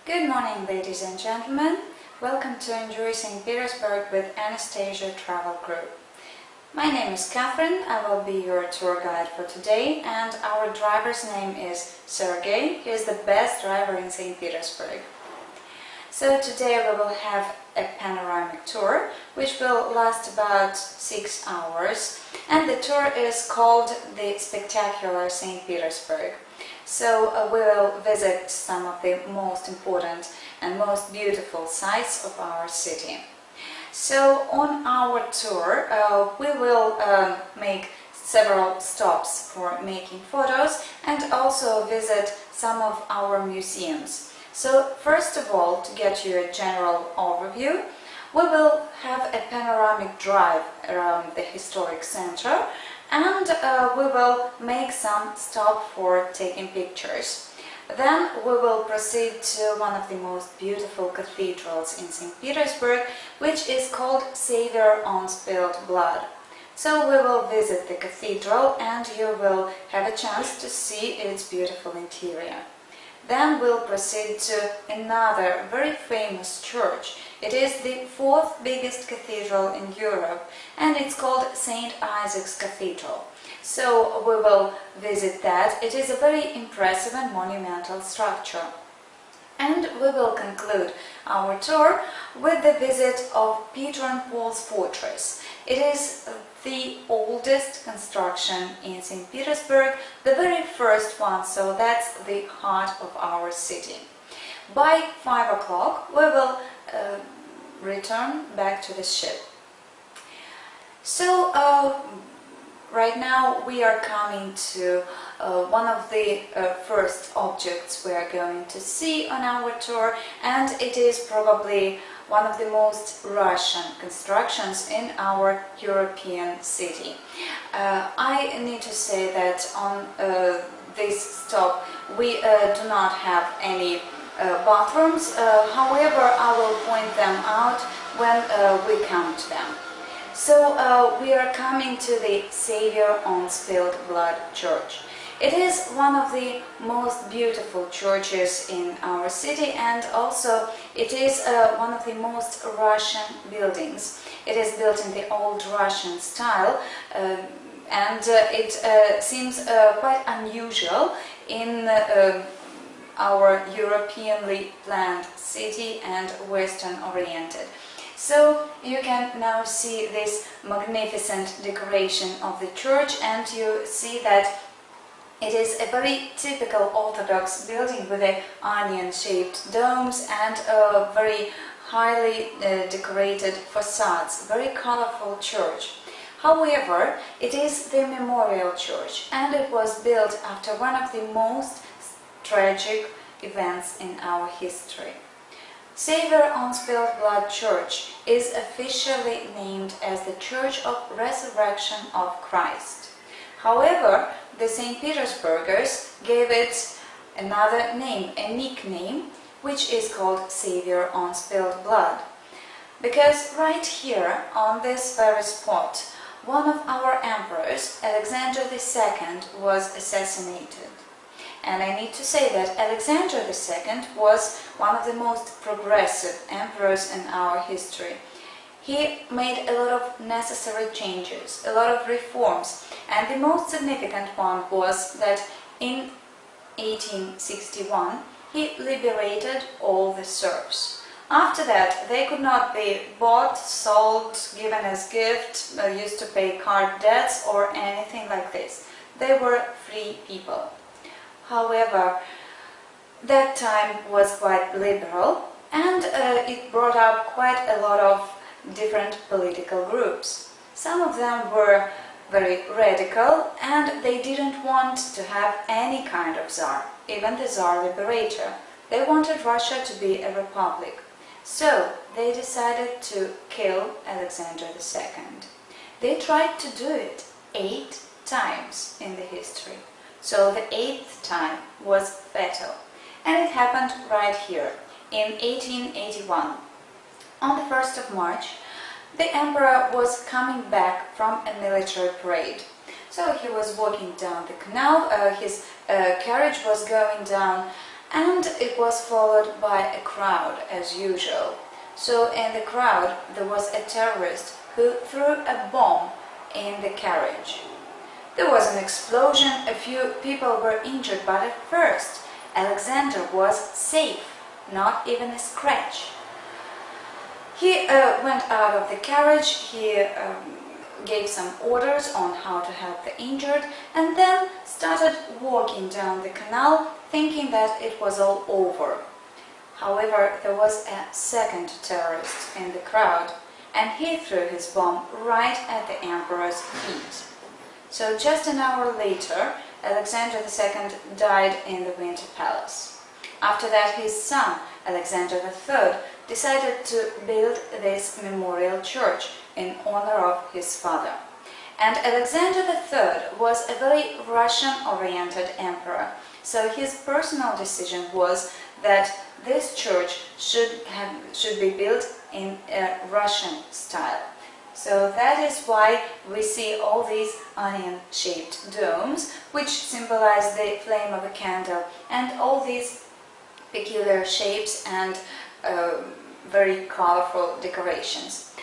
Good morning, ladies and gentlemen. Welcome to Enjoy St. Petersburg with Anastasia Travel Group. My name is Katherine. I will be your tour guide for today, and our driver's name is Sergey. He is the best driver in St. Petersburg. So today we will have a panoramic tour, which will last about 6 hours, and the tour is called the Spectacular St. Petersburg. So we will visit some of the most important and most beautiful sites of our city. So on our tour we will make several stops for making photos and also visit some of our museums. So first of all, to get you a general overview, we will have a panoramic drive around the historic center, and we will make some stop for taking pictures. Then we will proceed to one of the most beautiful cathedrals in St. Petersburg, which is called Savior on Spilled Blood. So we will visit the cathedral and you will have a chance to see its beautiful interior. Then we'll proceed to another very famous church. It is the fourth biggest cathedral in Europe, and it's called St. Isaac's Cathedral. So we will visit that. It is a very impressive and monumental structure. And we will conclude our tour with the visit of Peter and Paul's Fortress. It is the oldest construction in St. Petersburg, the very first one, so that's the heart of our city. By 5 o'clock we will return back to the ship. So right now we are coming to one of the first objects we are going to see on our tour, and it is probably one of the most Russian constructions in our European city. I need to say that on this stop we do not have any bathrooms, however I will point them out when we come to them. So we are coming to the Savior on Spilled Blood Church. It is one of the most beautiful churches in our city, and also it is one of the most Russian buildings. It is built in the old Russian style, and it seems quite unusual in our Europeanly planned city and Western oriented. So you can now see this magnificent decoration of the church, and you see that it is a very typical Orthodox building with a onion-shaped domes and very highly decorated facades, very colorful church. However, it is the memorial church, and it was built after one of the most tragic events in our history. Savior on Spilled Blood Church is officially named as the Church of Resurrection of Christ. However, the St. Petersburgers gave it another name, a nickname, which is called Savior on Spilled Blood. Because right here, on this very spot, one of our emperors, Alexander II, was assassinated. And I need to say that Alexander II was one of the most progressive emperors in our history. He made a lot of necessary changes, a lot of reforms, and the most significant one was that in 1861 he liberated all the serfs. After that, they could not be bought, sold, given as gift, used to pay card debts or anything like this. They were free people. However, that time was quite liberal, and it brought up quite a lot of different political groups. Some of them were very radical, and they didn't want to have any kind of Tsar, even the Tsar Liberator. They wanted Russia to be a republic. So they decided to kill Alexander II. They tried to do it 8 times in the history. So the 8th time was fatal. And it happened right here, in 1881. On the 1st of March, the emperor was coming back from a military parade. So he was walking down the canal, his carriage was going down, and it was followed by a crowd as usual. So in the crowd there was a terrorist who threw a bomb in the carriage. There was an explosion, a few people were injured, but at first Alexander was safe, not even a scratch. He went out of the carriage, he gave some orders on how to help the injured, and then started walking down the canal, thinking that it was all over. However, there was a second terrorist in the crowd, and he threw his bomb right at the emperor's feet. So just an hour later, Alexander II died in the Winter Palace. After that, his son, Alexander III, decided to build this memorial church in honor of his father. And Alexander III was a very Russian-oriented emperor, so his personal decision was that this church should be built in a Russian style. So that is why we see all these onion-shaped domes, which symbolize the flame of a candle, and all these peculiar shapes and very colorful decorations.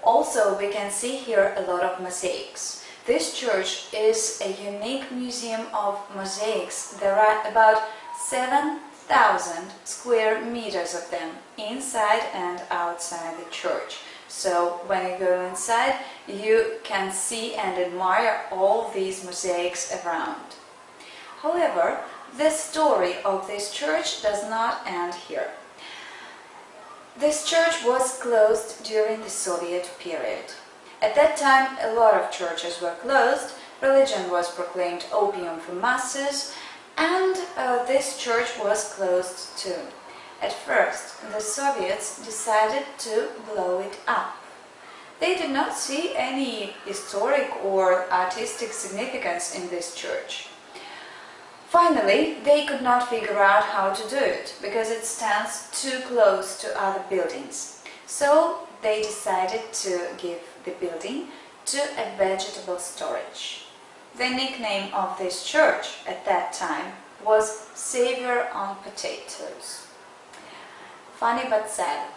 Also, we can see here a lot of mosaics. This church is a unique museum of mosaics. There are about 7,000 square meters of them inside and outside the church. So when you go inside, you can see and admire all these mosaics around. However, the story of this church does not end here. This church was closed during the Soviet period. At that time, a lot of churches were closed, religion was proclaimed opium for masses, and this church was closed too. At first, the Soviets decided to blow it up. They did not see any historic or artistic significance in this church. Finally, they could not figure out how to do it, because it stands too close to other buildings. So they decided to give the building to a vegetable storage. The nickname of this church at that time was Savior on Potatoes. Funny but sad.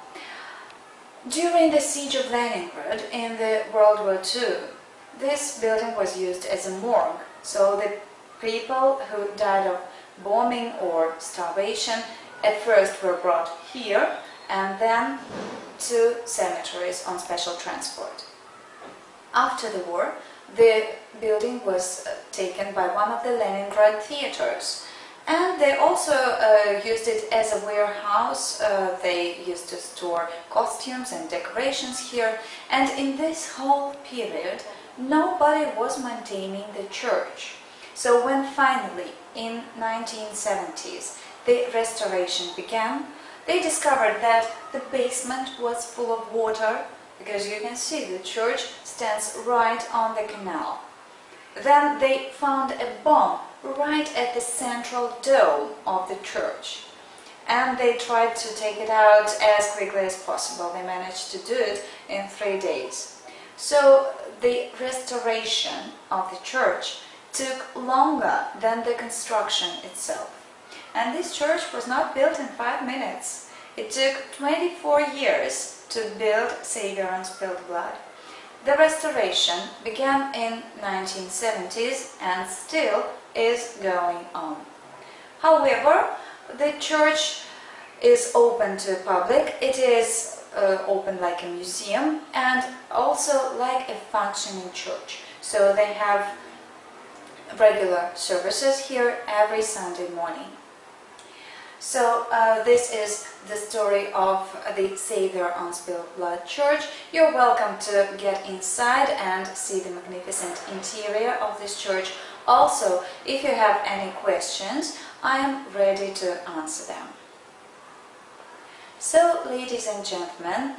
During the siege of Leningrad in the World War II, this building was used as a morgue, so the people who died of bombing or starvation at first were brought here and then to cemeteries on special transport. After the war, the building was taken by one of the Leningrad theaters, and they also used it as a warehouse. They used to store costumes and decorations here, and in this whole period nobody was maintaining the church. So when finally, in 1970s, the restoration began, they discovered that the basement was full of water, because you can see the church stands right on the canal. Then they found a bomb right at the central dome of the church, and they tried to take it out as quickly as possible. They managed to do it in 3 days. So the restoration of the church took longer than the construction itself. And this church was not built in 5 minutes. It took 24 years to build Savior on Spilled Blood. The restoration began in 1970s and still is going on. However, the church is open to the public. It is open like a museum and also like a functioning church. So they have regular services here every Sunday morning. So this is the story of the Savior on Spilled Blood Church. You're welcome to get inside and see the magnificent interior of this church. Also, if you have any questions, I am ready to answer them. So, ladies and gentlemen,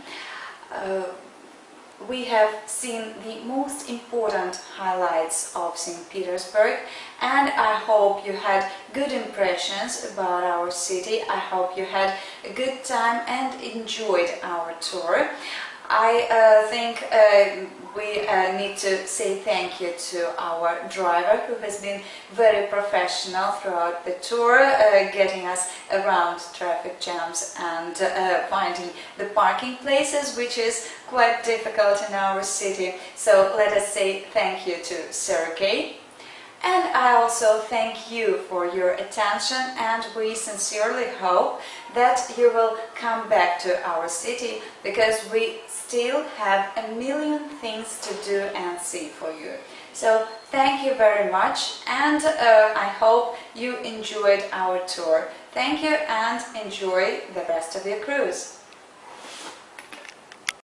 we have seen the most important highlights of St. Petersburg, and I hope you had good impressions about our city. I hope you had a good time and enjoyed our tour. I think we need to say thank you to our driver, who has been very professional throughout the tour, getting us around traffic jams and finding the parking places, which is quite difficult in our city. So let us say thank you to Sergey. And I also thank you for your attention, and we sincerely hope that you will come back to our city, because we still have a million things to do and see for you. So thank you very much, and I hope you enjoyed our tour. Thank you and enjoy the rest of your cruise.